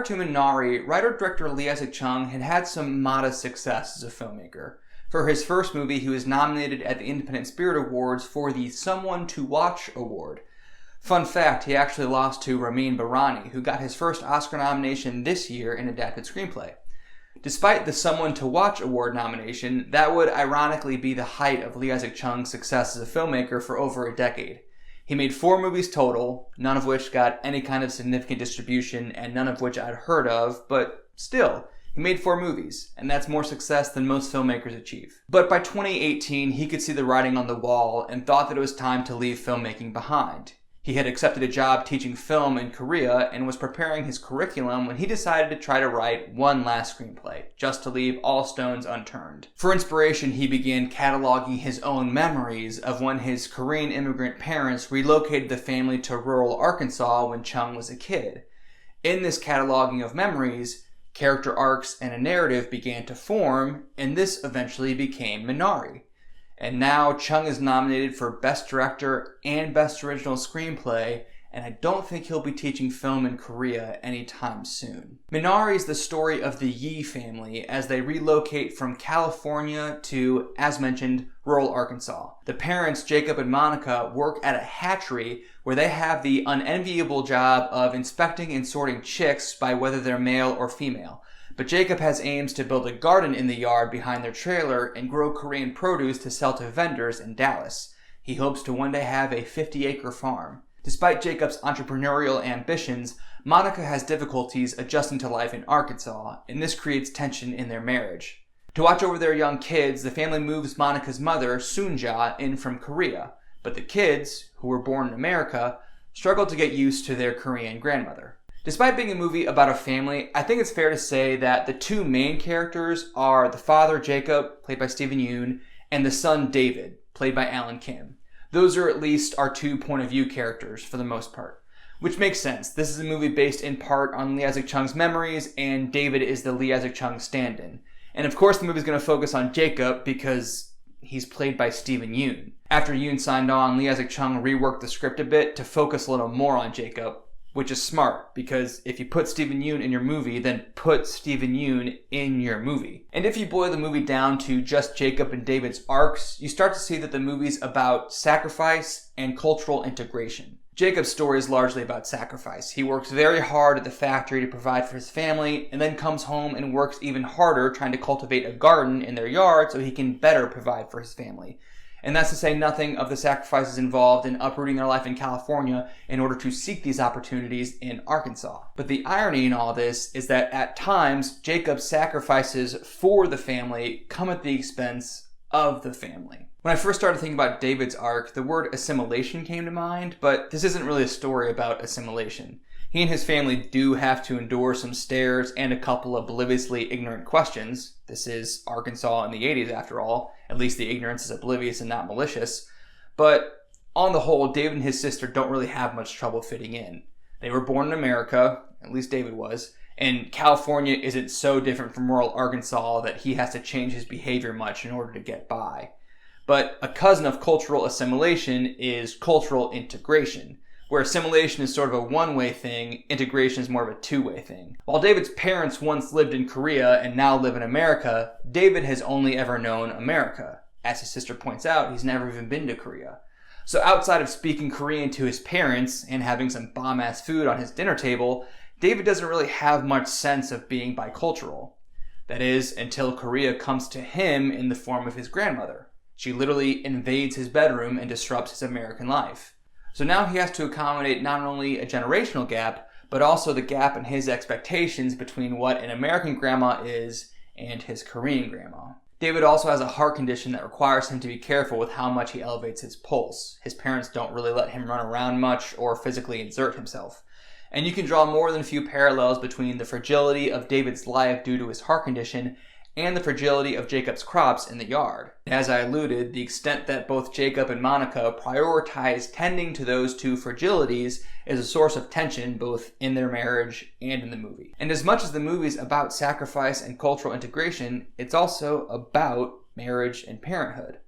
to Minari, writer-director Lee Isaac-Chung had had some modest success as a filmmaker. For his first movie, he was nominated at the Independent Spirit Awards for the Someone to Watch Award. Fun fact, he actually lost to Ramin Bahrani, who got his first Oscar nomination this year in Adapted Screenplay. Despite the Someone to Watch Award nomination, that would ironically be the height of Lee Isaac-Chung's success as a filmmaker for over a decade. He made 4 movies total, none of which got any kind of significant distribution and none of which I'd heard of, but still, he made 4 movies, and that's more success than most filmmakers achieve. But by 2018, he could see the writing on the wall and thought that it was time to leave filmmaking behind. He had accepted a job teaching film in Korea and was preparing his curriculum when he decided to try to write one last screenplay, just to leave all stones unturned. For inspiration, he began cataloging his own memories of when his Korean immigrant parents relocated the family to rural Arkansas when Chung was a kid. In this cataloging of memories, character arcs and a narrative began to form, and this eventually became Minari. And now Chung is nominated for Best Director and Best Original Screenplay, and I don't think he'll be teaching film in Korea anytime soon. Minari is the story of the Yi family as they relocate from California to, as mentioned, rural Arkansas. The parents, Jacob and Monica, work at a hatchery where they have the unenviable job of inspecting and sorting chicks by whether they're male or female. But Jacob has aims to build a garden in the yard behind their trailer and grow Korean produce to sell to vendors in Dallas. He hopes to one day have a 50-acre farm. Despite Jacob's entrepreneurial ambitions, Monica has difficulties adjusting to life in Arkansas, and this creates tension in their marriage. To watch over their young kids, the family moves Monica's mother, Soonja, in from Korea. But the kids, who were born in America, struggle to get used to their Korean grandmother. Despite being a movie about a family, I think it's fair to say that the 2 main characters are the father, Jacob, played by Steven Yeun, and the son, David, played by Alan Kim. Those are at least our 2 point-of-view characters for the most part. Which makes sense. This is a movie based in part on Lee Isaac-Chung's memories, and David is the Lee Isaac-Chung stand-in. And of course the movie's going to focus on Jacob because he's played by Steven Yeun. After Yeun signed on, Lee Isaac-Chung reworked the script a bit to focus a little more on Jacob, which is smart, because if you put Steven Yeun in your movie, then put Steven Yeun in your movie. And if you boil the movie down to just Jacob and David's arcs, you start to see that the movie's about sacrifice and cultural integration. Jacob's story is largely about sacrifice. He works very hard at the factory to provide for his family, and then comes home and works even harder trying to cultivate a garden in their yard so he can better provide for his family. And that's to say nothing of the sacrifices involved in uprooting their life in California in order to seek these opportunities in Arkansas. But the irony in all this is that at times, Jacob's sacrifices for the family come at the expense of the family. When I first started thinking about David's arc, the word assimilation came to mind, but this isn't really a story about assimilation. He and his family do have to endure some stares and a couple of obliviously ignorant questions. This is Arkansas in the 80s after all. At least the ignorance is oblivious and not malicious. But on the whole, David and his sister don't really have much trouble fitting in. They were born in America, at least David was, and California isn't so different from rural Arkansas that he has to change his behavior much in order to get by. But a cousin of cultural assimilation is cultural integration, where assimilation is sort of a one-way thing, integration is more of a two-way thing. While David's parents once lived in Korea and now live in America, David has only ever known America. As his sister points out, he's never even been to Korea. So outside of speaking Korean to his parents and having some bomb-ass food on his dinner table, David doesn't really have much sense of being bicultural. That is, until Korea comes to him in the form of his grandmother. She literally invades his bedroom and disrupts his American life. So now he has to accommodate not only a generational gap, but also the gap in his expectations between what an American grandma is and his Korean grandma. David also has a heart condition that requires him to be careful with how much he elevates his pulse. His parents don't really let him run around much or physically exert himself. And you can draw more than a few parallels between the fragility of David's life due to his heart condition and the fragility of Jacob's crops in the yard. As I alluded, the extent that both Jacob and Monica prioritize tending to those two fragilities is a source of tension both in their marriage and in the movie. And as much as the movie's about sacrifice and cultural integration, it's also about marriage and parenthood.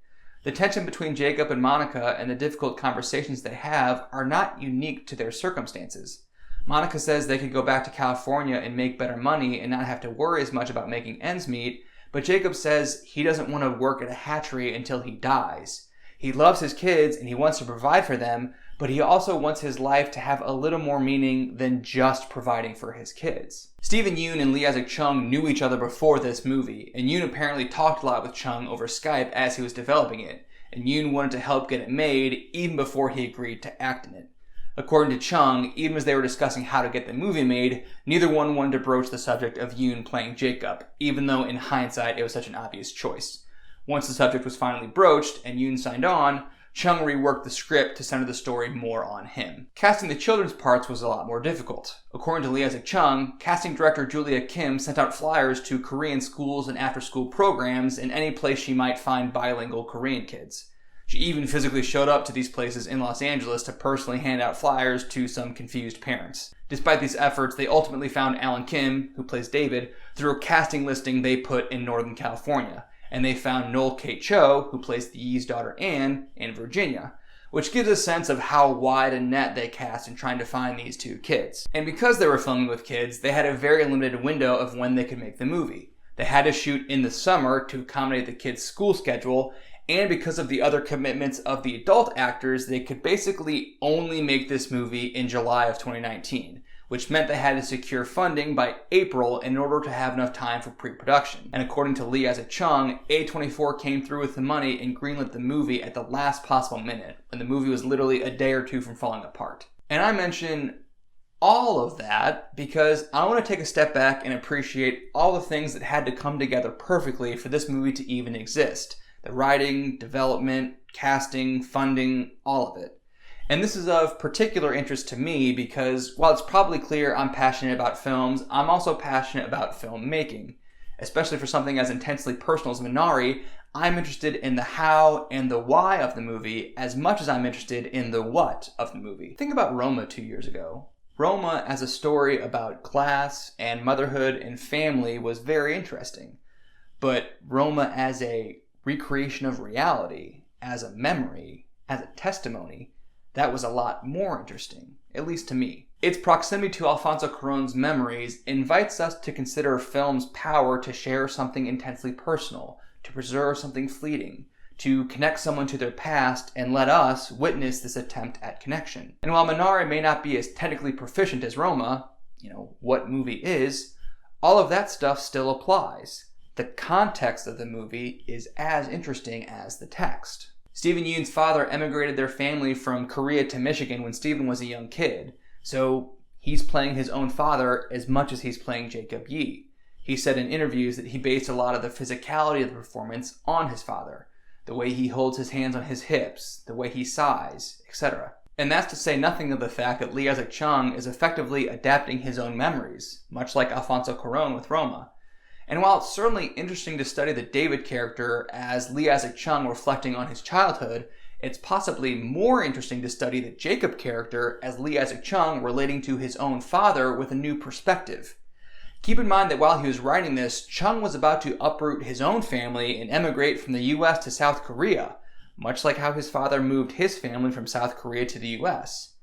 The tension between Jacob and Monica and the difficult conversations they have are not unique to their circumstances. Monica says they could go back to California and make better money and not have to worry as much about making ends meet, but Jacob says he doesn't want to work at a hatchery until he dies. He loves his kids and he wants to provide for them, but he also wants his life to have a little more meaning than just providing for his kids. Stephen Yeun and Lee Isaac Chung knew each other before this movie, and Yeun apparently talked a lot with Chung over Skype as he was developing it, and Yeun wanted to help get it made even before he agreed to act in it. According to Chung, even as they were discussing how to get the movie made, neither one wanted to broach the subject of Yoon playing Jacob, even though in hindsight it was such an obvious choice. Once the subject was finally broached and Yoon signed on, Chung reworked the script to center the story more on him. Casting the children's parts was a lot more difficult. According to Lee Isaac Chung, casting director Julia Kim sent out flyers to Korean schools and after-school programs in any place she might find bilingual Korean kids. She even physically showed up to these places in Los Angeles to personally hand out flyers to some confused parents. Despite these efforts, they ultimately found Alan Kim, who plays David, through a casting listing they put in Northern California, and they found Noel Kate Cho, who plays the Yee's daughter Anne, in Virginia, which gives a sense of how wide a net they cast in trying to find these two kids. And because they were filming with kids, they had a very limited window of when they could make the movie. They had to shoot in the summer to accommodate the kids' school schedule, and because of the other commitments of the adult actors, they could basically only make this movie in July of 2019, which meant they had to secure funding by April in order to have enough time for pre-production. And according to Lee Isaac Chung, A24 came through with the money and greenlit the movie at the last possible minute, when the movie was literally a day or two from falling apart. And I mention all of that because I want to take a step back and appreciate all the things that had to come together perfectly for this movie to even exist. The writing, development, casting, funding, all of it. And this is of particular interest to me because while it's probably clear I'm passionate about films, I'm also passionate about filmmaking. Especially for something as intensely personal as Minari, I'm interested in the how and the why of the movie as much as I'm interested in the what of the movie. Think about Roma 2 years ago. Roma as a story about class and motherhood and family was very interesting. But Roma as a recreation of reality, as a memory, as a testimony, that was a lot more interesting, at least to me. Its proximity to Alfonso Cuarón's memories invites us to consider film's power to share something intensely personal, to preserve something fleeting, to connect someone to their past and let us witness this attempt at connection. And while Minari may not be as technically proficient as Roma, what movie is, all of that stuff still applies. The context of the movie is as interesting as the text. Stephen Yeun's father emigrated their family from Korea to Michigan when Stephen was a young kid, so he's playing his own father as much as he's playing Jacob Yee. He said in interviews that he based a lot of the physicality of the performance on his father, the way he holds his hands on his hips, the way he sighs, etc. And that's to say nothing of the fact that Lee Isaac Chung is effectively adapting his own memories, much like Alfonso Cuarón with Roma. And while it's certainly interesting to study the David character as Lee Isaac Chung reflecting on his childhood, it's possibly more interesting to study the Jacob character as Lee Isaac Chung relating to his own father with a new perspective. Keep in mind that while he was writing this, Chung was about to uproot his own family and emigrate from the US to South Korea, much like how his father moved his family from South Korea to the US.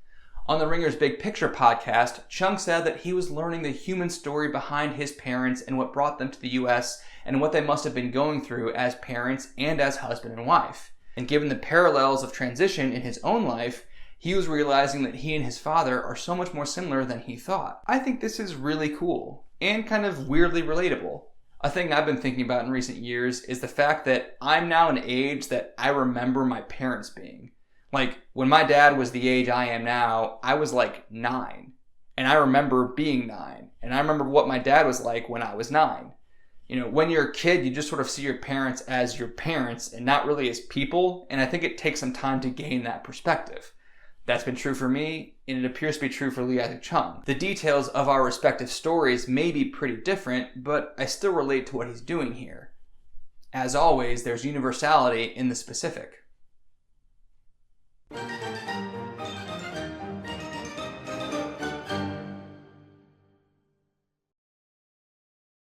On the Ringer's Big Picture podcast, Chung said that he was learning the human story behind his parents and what brought them to the US and what they must have been going through as parents and as husband and wife. And given the parallels of transition in his own life, he was realizing that he and his father are so much more similar than he thought. I think this is really cool and kind of weirdly relatable. A thing I've been thinking about in recent years is the fact that I'm now an age that I remember my parents being. Like, when my dad was the age I am now, I was like 9. And I remember being 9. And I remember what my dad was like when I was 9. When you're a kid, you just sort of see your parents as your parents and not really as people. And I think it takes some time to gain that perspective. That's been true for me, and it appears to be true for Lee Isaac Chung. The details of our respective stories may be pretty different, but I still relate to what he's doing here. As always, there's universality in the specific.